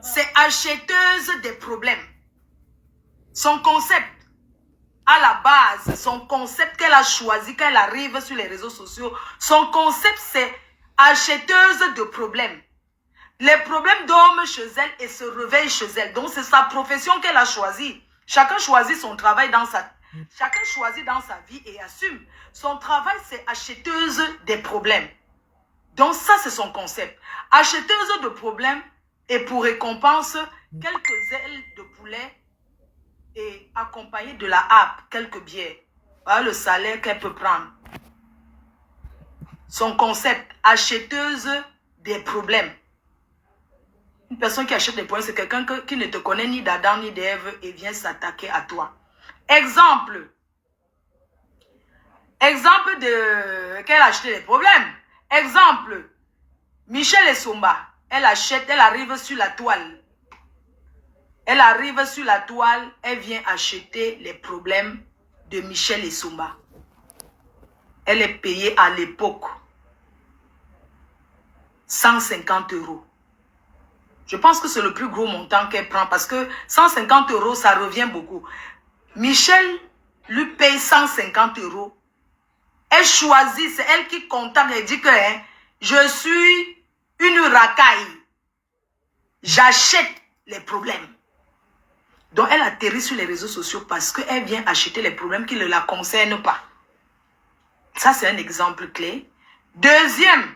c'est acheteuse des problèmes. Son concept, à la base, son concept qu'elle a choisi, qu'elle arrive sur les réseaux sociaux, son concept, c'est acheteuse de problèmes. Les problèmes dorment chez elle et se réveillent chez elle. Donc, c'est sa profession qu'elle a choisie. Chacun choisit son travail chacun choisit dans sa vie et assume. Son travail, c'est acheteuse des problèmes. Donc, ça, c'est son concept. Acheteuse de problèmes et pour récompense, quelques ailes de poulet et accompagné de la harpe, quelques bières. Voilà le salaire qu'elle peut prendre. Son concept, acheteuse des problèmes. Une personne qui achète des problèmes, c'est quelqu'un qui ne te connaît ni d'Adam ni d'Ève et vient s'attaquer à toi. Exemple de qu'elle a acheté des problèmes. Exemple, Michel Essomba, elle arrive sur la toile. Elle arrive sur la toile, elle vient acheter les problèmes de Michel Essomba. Elle est payée à l'époque 150 €. Je pense que c'est le plus gros montant qu'elle prend parce que 150 €, ça revient beaucoup. Michel lui paye 150 €. Elle choisit, c'est elle qui contacte et dit que je suis une racaille. J'achète les problèmes. Donc, elle atterrit sur les réseaux sociaux parce qu'elle vient acheter les problèmes qui ne la concernent pas. Ça, c'est un exemple clé. Deuxième,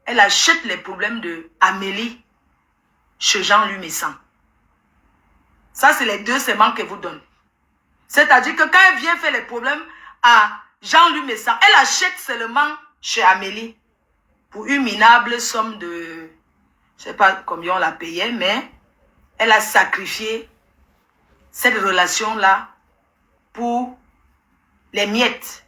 elle achète les problèmes de Amélie chez Jean-Louis Messan. Ça, c'est les deux segments qu'elle vous donne. C'est-à-dire que quand elle vient faire les problèmes à Jean-Louis Messan, elle achète seulement chez Amélie pour une minable somme de... Je ne sais pas combien on la payait, mais elle a sacrifié cette relation-là pour les miettes.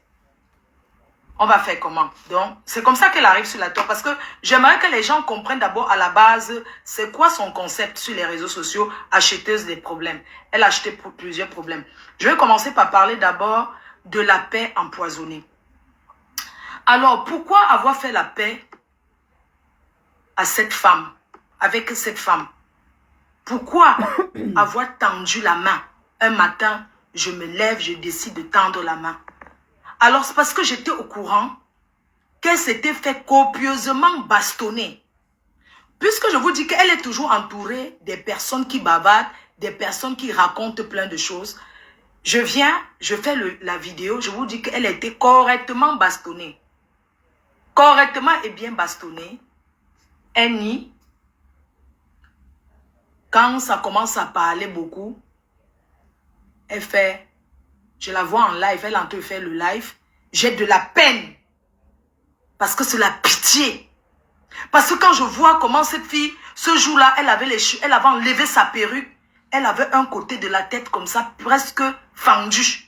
On va faire comment? Donc, c'est comme ça qu'elle arrive sur la toile. Parce que j'aimerais que les gens comprennent d'abord à la base, c'est quoi son concept sur les réseaux sociaux, acheteuse des problèmes. Elle a acheté pour plusieurs problèmes. Je vais commencer par parler d'abord de la paix empoisonnée. Alors, pourquoi avoir fait la paix à cette femme, avec cette femme? Pourquoi avoir tendu la main? Un matin, je me lève, je décide de tendre la main. Alors, c'est parce que j'étais au courant qu'elle s'était fait copieusement bastonner. Puisque je vous dis qu'elle est toujours entourée des personnes qui bavardent, des personnes qui racontent plein de choses. Je fais la vidéo, je vous dis qu'elle a été correctement bastonnée. Correctement et bien bastonnée. Elle nie. Quand ça commence à parler beaucoup, elle fait... Je la vois en live, elle est en train de faire le live. J'ai de la peine. Parce que c'est la pitié. Parce que quand je vois comment cette fille, ce jour-là, elle avait enlevé sa perruque. Elle avait un côté de la tête comme ça, presque fendu.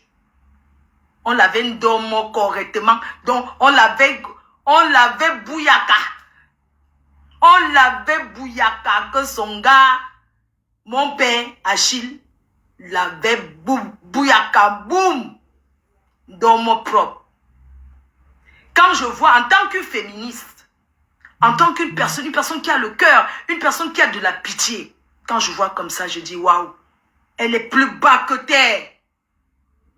On l'avait dormi correctement. Donc, on l'avait bouillaka. On l'avait bouillaka que son gars, mon père, Achille, l'avait bouillaka, boum, dans mon propre. Quand je vois, en tant que féministe, en tant qu'une personne qui a le cœur, une personne qui a de la pitié, quand je vois comme ça, je dis, waouh, elle est plus bas que terre.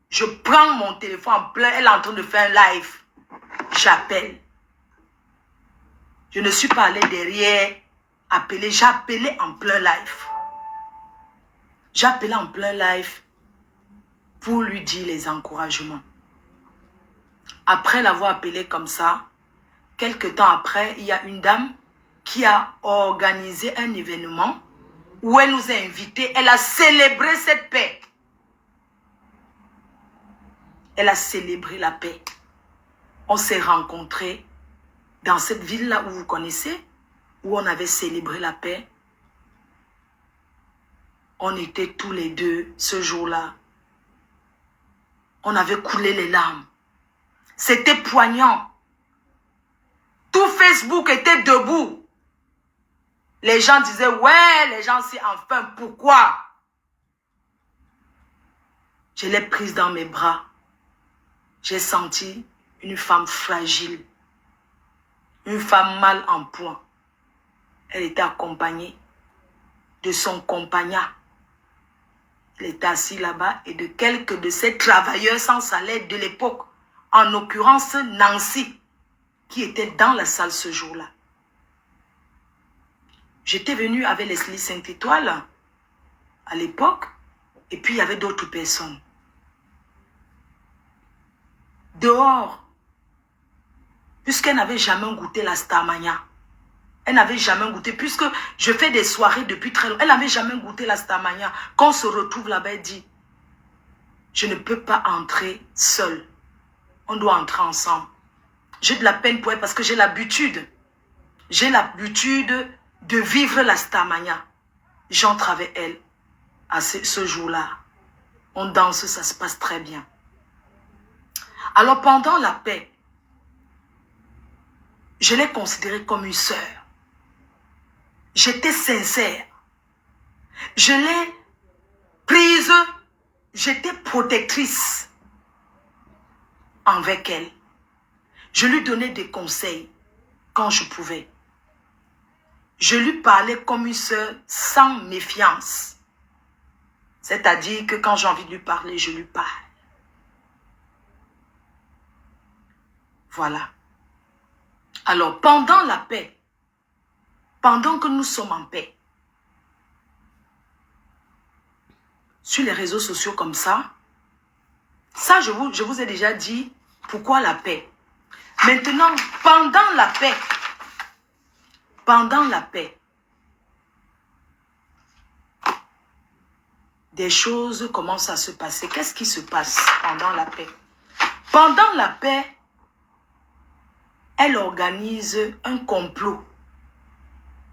Je prends mon téléphone en plein, elle est en train de faire un live. J'appelle. Je ne suis pas allé derrière, appeler, j'ai appelé en plein live. J'ai appelé en plein live pour lui dire les encouragements. Après l'avoir appelé comme ça, quelques temps après, il y a une dame qui a organisé un événement où elle nous a invités. Elle a célébré cette paix. Elle a célébré la paix. On s'est rencontrés dans cette ville-là où vous connaissez, où on avait célébré la paix. On était tous les deux ce jour-là. On avait coulé les larmes. C'était poignant. Tout Facebook était debout. Les gens disaient, ouais, les gens, c'est enfin, pourquoi? Je l'ai prise dans mes bras. J'ai senti une femme fragile. Une femme mal en point. Elle était accompagnée de son compagnon. Il était assis là-bas et de quelques de ses travailleurs sans salaire de l'époque, en l'occurrence Nancy, qui était dans la salle ce jour-là. J'étais venu avec Leslie Saint-Étoile à l'époque, et puis il y avait d'autres personnes. Dehors, puisqu'elle n'avait jamais goûté la Starmania, elle n'avait jamais goûté, puisque je fais des soirées depuis très longtemps, elle n'avait jamais goûté la Starmania. Quand on se retrouve là-bas, elle dit, je ne peux pas entrer seule. On doit entrer ensemble. J'ai de la peine pour elle parce que j'ai l'habitude. J'ai l'habitude de vivre la Starmania. J'entre avec elle à ce jour-là. On danse, ça se passe très bien. Alors pendant la paix, je l'ai considérée comme une sœur. J'étais sincère. Je l'ai prise. J'étais protectrice avec elle. Je lui donnais des conseils quand je pouvais. Je lui parlais comme une sœur sans méfiance. C'est-à-dire que quand j'ai envie de lui parler, je lui parle. Voilà. Alors, pendant la paix, pendant que nous sommes en paix, sur les réseaux sociaux comme ça, je vous ai déjà dit pourquoi la paix. Maintenant, pendant la paix, des choses commencent à se passer. Qu'est-ce qui se passe pendant la paix? Pendant la paix, elle organise un complot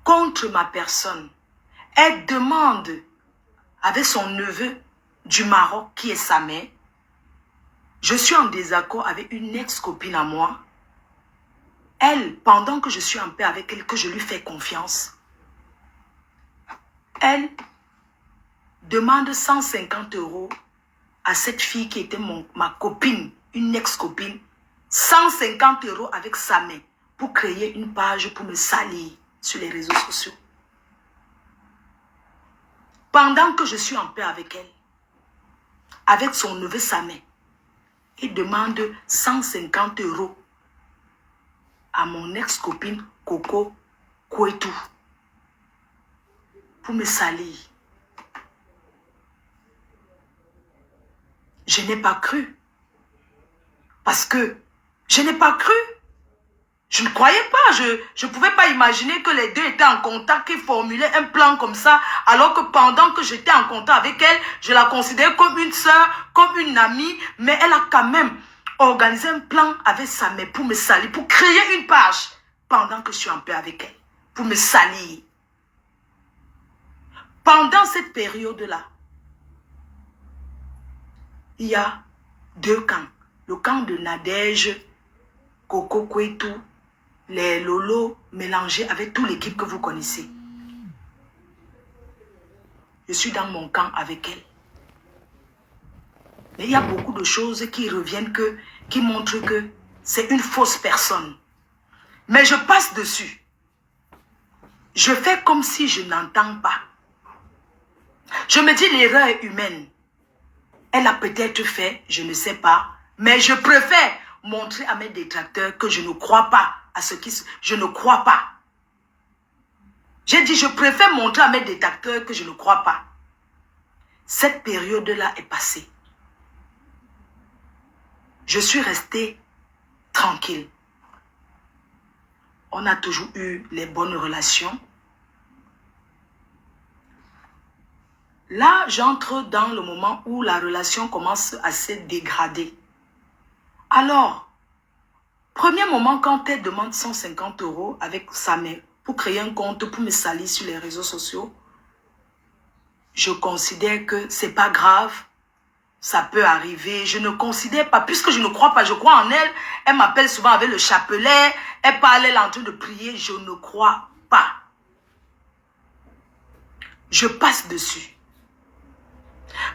contre ma personne. Elle demande avec son neveu du Maroc, qui est sa mère. Je suis en désaccord avec une ex-copine à moi. Elle, pendant que je suis en paix avec elle, que je lui fais confiance, elle demande 150 € à cette fille qui était ma copine, une ex-copine, 150 € avec sa main pour créer une page pour me salir sur les réseaux sociaux. Pendant que je suis en paix avec elle, avec son neveu sa main, il demande 150 € à mon ex-copine Coco Kouetou pour me salir. Je n'ai pas cru. Parce que je n'ai pas cru. Je ne croyais pas. Je ne pouvais pas imaginer que les deux étaient en contact, qu'ils formulaient un plan comme ça, alors que pendant que j'étais en contact avec elle, je la considérais comme une soeur, comme une amie, mais elle a quand même organisé un plan avec sa mère pour me salir, pour créer une page pendant que je suis en paix avec elle, pour me salir. Pendant cette période-là, il y a deux camps. Le camp de Nadège, Coco Kouetou, les Lolo mélangés avec toute l'équipe que vous connaissez. Je suis dans mon camp avec elle. Mais il y a beaucoup de choses qui reviennent, qui montrent que c'est une fausse personne. Mais je passe dessus. Je fais comme si je n'entends pas. Je me dis l'erreur est humaine. Elle a peut-être fait, je ne sais pas. Mais je préfère montrer à mes détracteurs que je ne crois pas à ce qui... Je ne crois pas. J'ai dit, je préfère montrer à mes détracteurs que je ne crois pas. Cette période-là est passée. Je suis restée tranquille. On a toujours eu les bonnes relations. Là, j'entre dans le moment où la relation commence à se dégrader. Alors, premier moment, quand elle demande 150 € avec sa mère pour créer un compte, pour me salir sur les réseaux sociaux, je considère que c'est pas grave, ça peut arriver. Je ne considère pas, puisque je ne crois pas, je crois en elle. Elle m'appelle souvent avec le chapelet, elle parle, elle est en train de prier, je ne crois pas. Je passe dessus.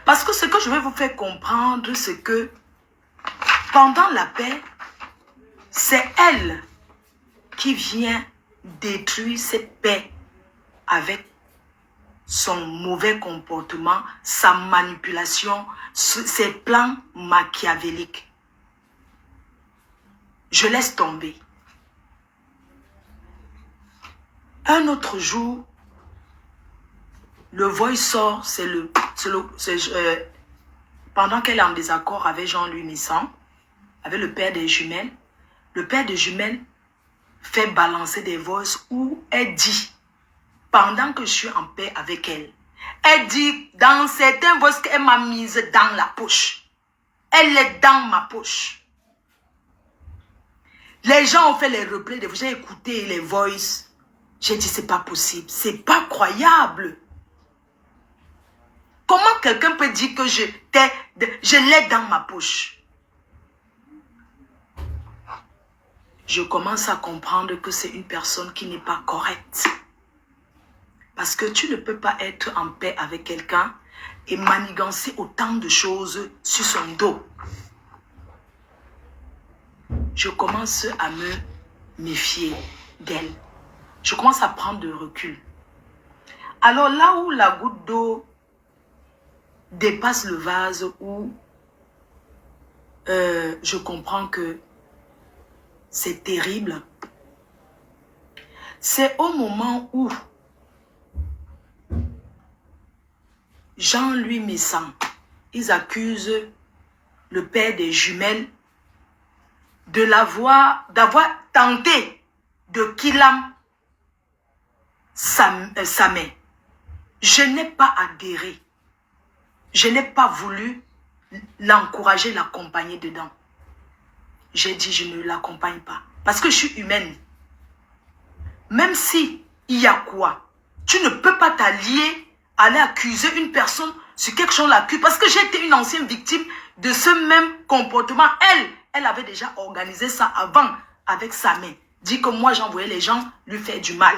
Parce que ce que je vais vous faire comprendre, c'est que pendant la paix, c'est elle qui vient détruire cette paix avec son mauvais comportement, sa manipulation, ses plans machiavéliques. Je laisse tomber. Un autre jour, le voice sort, pendant qu'elle est en désaccord avec Jean-Louis Messant, avec le père des jumelles, le père des jumelles fait balancer des voices où elle dit, pendant que je suis en paix avec elle, elle dit dans certains voices qu'elle m'a mise dans la poche. Elle est dans ma poche. Les gens ont fait les replays, j'ai écouté les voices. J'ai dit, c'est pas possible, c'est pas croyable. Comment quelqu'un peut dire que je l'ai dans ma poche? Je commence à comprendre que c'est une personne qui n'est pas correcte. Parce que tu ne peux pas être en paix avec quelqu'un et manigancer autant de choses sur son dos. Je commence à me méfier d'elle. Je commence à prendre de recul. Alors là où la goutte d'eau dépasse le vase, où je comprends que c'est terrible, c'est au moment où Jean-Louis Messant, ils accusent le père des jumelles d'avoir tenté de Kilam Samé. Je n'ai pas adhéré. Je n'ai pas voulu l'encourager, l'accompagner dedans. J'ai dit, je ne l'accompagne pas. Parce que je suis humaine. Même si il y a quoi, tu ne peux pas t'allier, aller accuser une personne sur quelque chose, l'accuse. Parce que j'ai été une ancienne victime de ce même comportement. Elle avait déjà organisé ça avant avec sa main. Dit que moi, j'envoyais les gens lui faire du mal.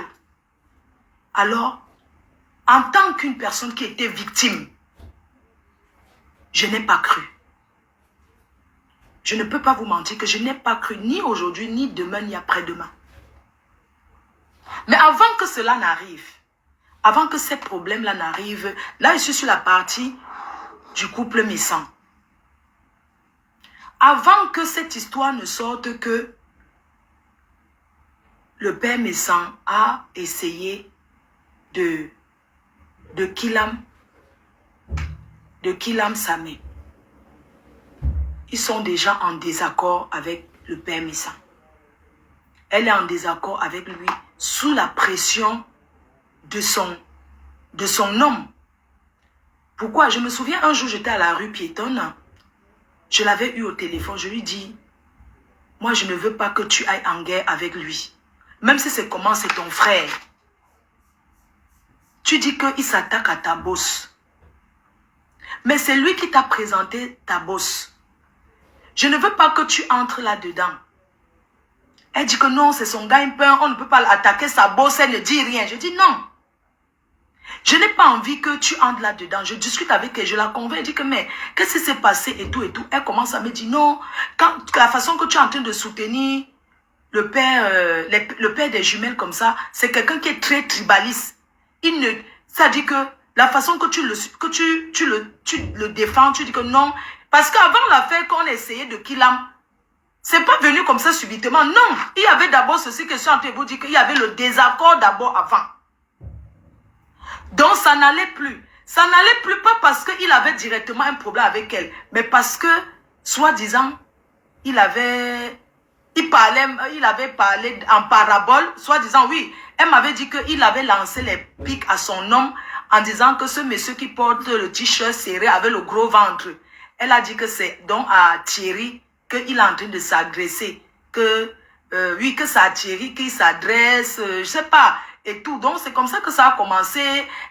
Alors, en tant qu'une personne qui était victime, je n'ai pas cru. Je ne peux pas vous mentir que je n'ai pas cru ni aujourd'hui, ni demain, ni après-demain. Mais avant que cela n'arrive, avant que ces problèmes-là n'arrivent, là, je suis sur la partie du couple Messant. Avant que cette histoire ne sorte que le père Messant a essayé de Kilam Samé. Ils sont déjà en désaccord avec le père Messant. Elle est en désaccord avec lui sous la pression de son homme. Pourquoi? Je me souviens un jour, j'étais à la rue piétonne. Je l'avais eu au téléphone. Je lui dis, moi je ne veux pas que tu ailles en guerre avec lui. Même si c'est comment, c'est ton frère. Tu dis qu'il s'attaque à ta bosse. Mais c'est lui qui t'a présenté ta bosse. Je ne veux pas que tu entres là-dedans. Elle dit que non, c'est son gagne-pain, on ne peut pas l'attaquer, sa bosse, elle ne dit rien. Je dis non. Je n'ai pas envie que tu entres là-dedans. Je discute avec elle, je la convainc, elle dit que mais, qu'est-ce qui s'est passé et tout et tout. Elle commence à me dire non, la façon que tu es en train de soutenir le père des jumelles comme ça, c'est quelqu'un qui est très tribaliste. Ça dit que la façon que tu le défends, tu dis que non. Parce qu'avant l'affaire qu'on essayait de Kilam, c'est pas venu comme ça subitement. Non, il y avait d'abord ceci que je suis en train de vous dire, qu'il y avait le désaccord d'abord avant. Donc ça n'allait plus. Ça n'allait plus pas parce qu'il avait directement un problème avec elle, mais parce que, soi-disant, il avait parlé en parabole, soi-disant, oui. Elle m'avait dit qu'il avait lancé les pics à son homme en disant que ce monsieur qui porte le t-shirt serré avec le gros ventre, elle a dit que c'est donc à Thierry qu'il est en train de s'agresser. Oui, que c'est à Thierry qu'il s'adresse, je sais pas, et tout. Donc c'est comme ça que ça a commencé.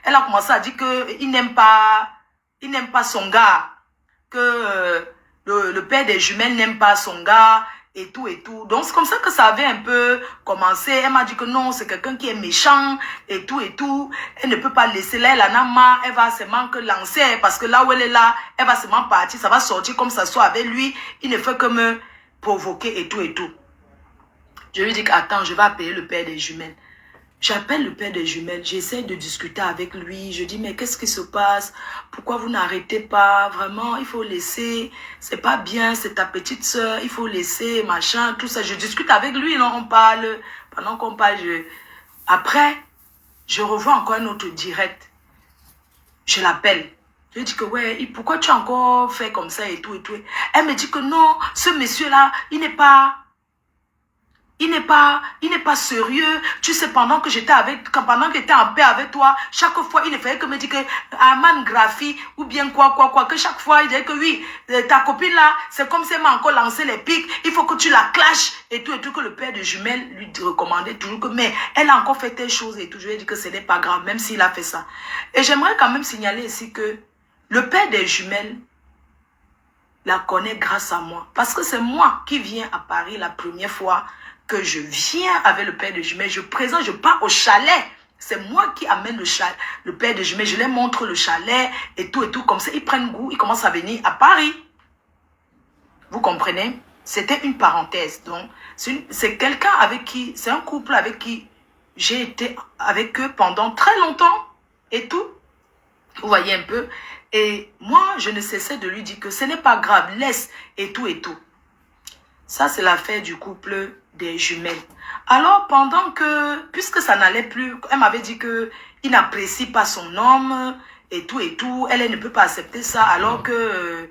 Elle a commencé à dire qu'il n'aime pas son gars, que le père des jumelles n'aime pas son gars, et tout et tout. Donc c'est comme ça que ça avait un peu commencé. Elle m'a dit que non, c'est quelqu'un qui est méchant, et tout et tout. Elle ne peut pas laisser là, elle en a marre, elle va seulement que lancer, parce que là où elle est là, elle va seulement partir, ça va sortir comme ça soit avec lui. Il ne fait que me provoquer, et tout et tout. Je lui dis que attends, je vais appeler le père des jumelles. J'appelle le père des jumelles, j'essaie de discuter avec lui. Je dis, mais qu'est-ce qui se passe? Pourquoi vous n'arrêtez pas? Vraiment, il faut laisser. C'est pas bien, c'est ta petite soeur. Il faut laisser, machin, tout ça. Je discute avec lui, non, on parle. Pendant qu'on parle, après, je revois encore un autre direct. Je l'appelle. Je lui dis que, ouais, pourquoi tu as encore fait comme ça et tout et tout. Elle me dit que non, ce monsieur-là, il n'est pas sérieux. Tu sais, pendant que j'étais en paix avec toi, chaque fois, il ne fallait que me dire que Arman Graphie ou bien quoi, que chaque fois, il disait que oui, ta copine là, c'est comme si elle m'a encore lancé les pics, il faut que tu la clashes et tout, que le père de jumelles lui recommandait toujours que, mais elle a encore fait telle chose et tout. Je lui ai dit que ce n'est pas grave, même s'il a fait ça. Et j'aimerais quand même signaler ici que le père des jumelles la connaît grâce à moi. Parce que c'est moi qui viens à Paris la première fois que je viens avec le père de jumelles. Je pars au chalet. C'est moi qui amène le père de jumelles. Je leur montre le chalet et tout. Comme ça, ils prennent goût. Ils commencent à venir à Paris. Vous comprenez? C'était une parenthèse. Donc, c'est quelqu'un avec qui, c'est un couple avec qui j'ai été avec eux pendant très longtemps et tout. Vous voyez un peu? Et moi, je ne cessais de lui dire que ce n'est pas grave, laisse et tout et tout. Ça, c'est l'affaire du couple des jumelles. Alors, puisque ça n'allait plus, elle m'avait dit qu'il n'apprécie pas son homme et tout, elle ne peut pas accepter ça alors que